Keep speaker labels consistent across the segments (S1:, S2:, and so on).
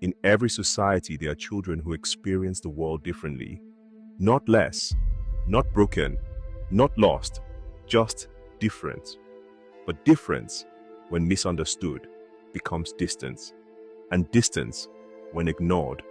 S1: In every society, there are children who experience the world differently. Not less, not broken, not lost, just different. But difference, when misunderstood, becomes distance. And distance, when ignored,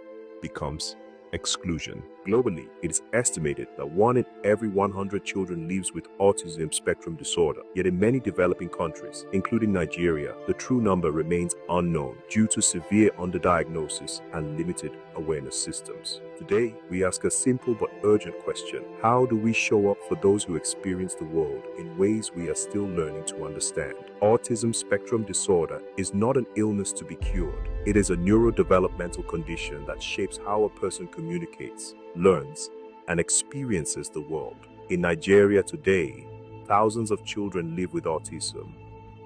S1: becomes exclusion. Globally, it is estimated that 1 in every 100 children lives with autism spectrum disorder. Yet in many developing countries, including Nigeria, the true number remains unknown due to severe underdiagnosis and limited awareness systems. Today, we ask a simple but urgent question. How do we show up for those who experience the world in ways we are still learning to understand? Autism spectrum disorder is not an illness to be cured. It is a neurodevelopmental condition that shapes how a person communicates, learns, and experiences the world. In Nigeria today, thousands of children live with autism,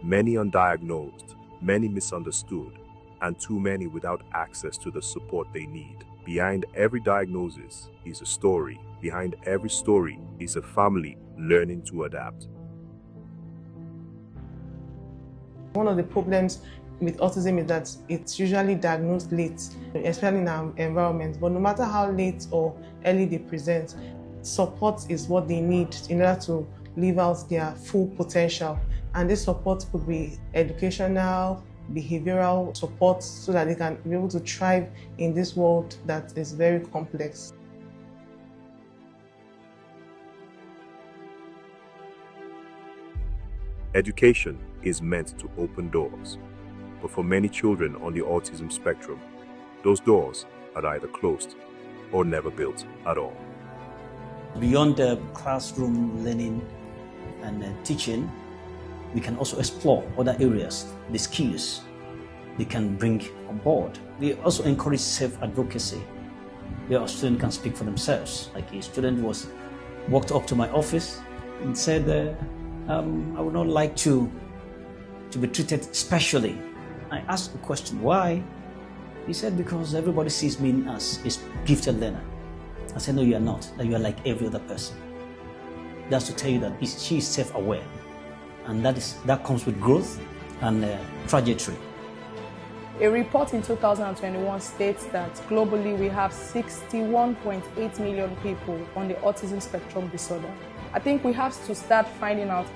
S1: many undiagnosed, many misunderstood, and too many without access to the support they need. Behind every diagnosis is a story. Behind every story is a family learning to adapt.
S2: One of the problems with autism is that it's usually diagnosed late, especially in our environment. But no matter how late or early they present, support is what they need in order to live out their full potential. And this support could be educational, behavioral support, so that they can be able to thrive in this world that is very complex.
S1: Education is meant to open doors, but for many children on the autism spectrum, those doors are either closed or never built at all.
S3: Beyond the classroom learning and teaching, we can also explore other areas, the skills they can bring on board. We also encourage self-advocacy, where a student can speak for themselves. Like a student walked up to my office and said, I would not like to be treated specially. I asked the question, why? He said, because everybody sees me as a gifted learner. I said, no, you are not, that you are like every other person. That's to tell you that she is self-aware. And that comes with growth and trajectory.
S4: A report in 2021 states that globally we have 61.8 million people on the autism spectrum disorder. I think we have to start finding out,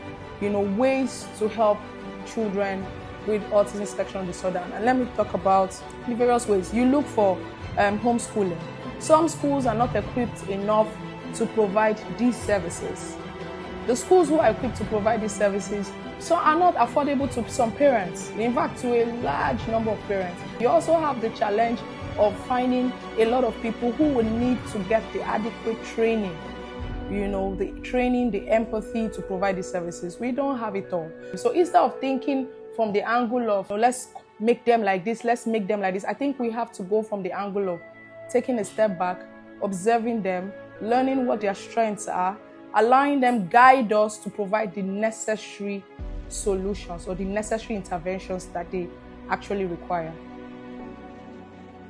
S4: ways to help children with autism spectrum disorder. And let me talk about the various ways. You look for homeschooling. Some schools are not equipped enough to provide these services. The schools who are equipped to provide these services, some are not affordable to some parents, in fact to a large number of parents. You also have the challenge of finding a lot of people who will need to get the adequate training, the training, the empathy to provide these services. We don't have it all. So instead of thinking from the angle of, let's make them like this, let's make them like this, I think we have to go from the angle of taking a step back, observing them, learning what their strengths are, allowing them guide us to provide the necessary solutions or the necessary interventions that they actually require.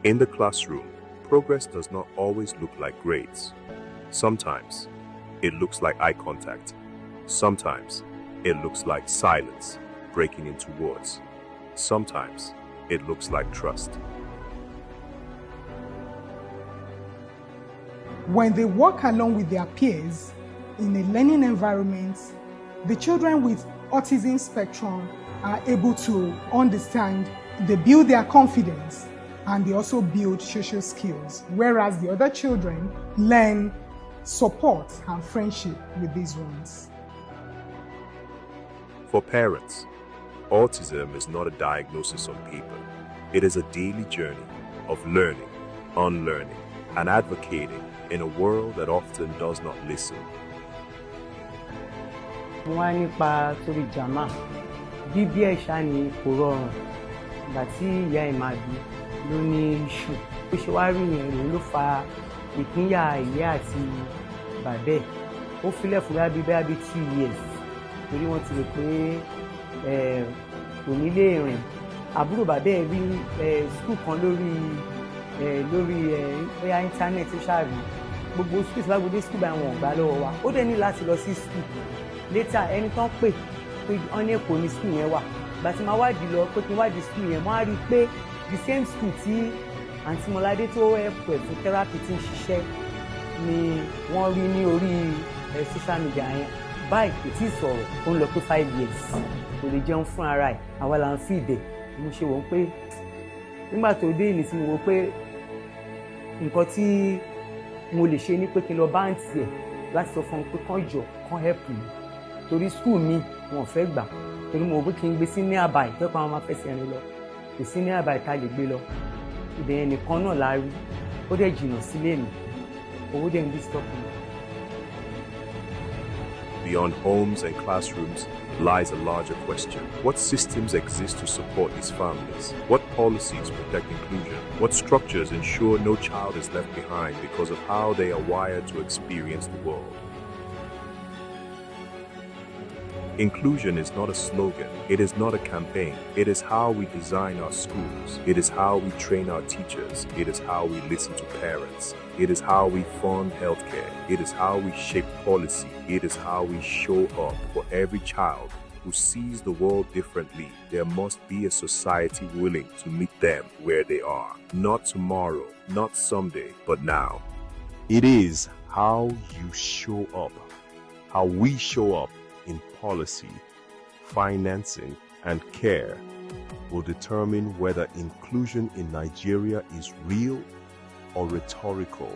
S1: In the classroom, progress does not always look like grades. Sometimes it looks like eye contact. Sometimes it looks like silence breaking into words. Sometimes it looks like trust.
S5: When they work along with their peers in a learning environment, the children with autism spectrum are able to understand, they build their confidence, and they also build social skills, whereas the other children learn support and friendship with these ones.
S1: For parents, autism is not a diagnosis on paper. It is a daily journey of learning, unlearning, and advocating in a world that often does not listen.
S6: Wọ́n nípa torí jàmá bíbí ẹ̀ṣá ni kò rọrùn ìgbà tí ìyá ẹ̀ máa bí ló ní iṣu bó ṣe wá rí yẹn lòun ló fa ìpínyà ìyá àti bàbá ẹ̀ ó filẹ̀ fún bíi 2 years torí wọ́n ti rò pé kò ní lè rìn àbúrò bàbá ẹ̀ rí skul kan lórí bóyá íńtánẹ́ẹ̀tì ṣáàbì gbogbo skul tí wọ́n gbé skul báyìí wọn ò gbà lọ́wọ́ wa ó dẹ̀ ní láti lọ sí skul. Later ẹni tán pè ọ́n ní Èkó ní skul yẹn wà ìgbà tí máa wádìí lọ pé kí n wádìí skul yẹn wọ́n á rí i pé the same school tí àǹtí Mọ́ládé tó ẹ̀pù ẹ̀ fún tẹ́rápì tí ń ṣiṣẹ́ ni wọ́n rí ní orí social media yẹn báyìí kò tí ì sọ̀rọ̀ ó ń lọ pé 5 years kò lè jẹun fún ara ẹ̀ àwa là ń fi ìdẹ̀ mo ṣe wọ́n pé nígbà tó dé ìní tí mo wò pé nǹkan tí mo lè ṣe ni pé kí n lọ bá àǹtí ẹ̀ láti sọ fún un pé kán jọ kán help mi torí school mi wọn ò fẹ́ gbà torí mo wò pé kí n gbé sí ní àbá ìtẹ́kọ̀ọ́ àwọn máa fẹsẹ̀ rìn lọ kò sí ní àbá ìta lè gbé lọ ibẹ̀ yẹn nìkan náà la rí ó dẹ̀ jìnnà sílé mi owó dẹ̀ ń disturb mi.
S1: Beyond homes and classrooms lies a larger question. What systems exist to support these families? What policies protect inclusion? What structures ensure no child is left behind because of how they are wired to experience the world? Inclusion is not a slogan. It is not a campaign. It is how we design our schools. It is how we train our teachers. It is how we listen to parents. It is how we fund healthcare. It is how we shape policy. It is how we show up for every child who sees the world differently. There must be a society willing to meet them where they are. Not tomorrow, not someday, but now. It is how you show up, how we show up in policy, financing, and care will determine whether inclusion in Nigeria is real or rhetorical.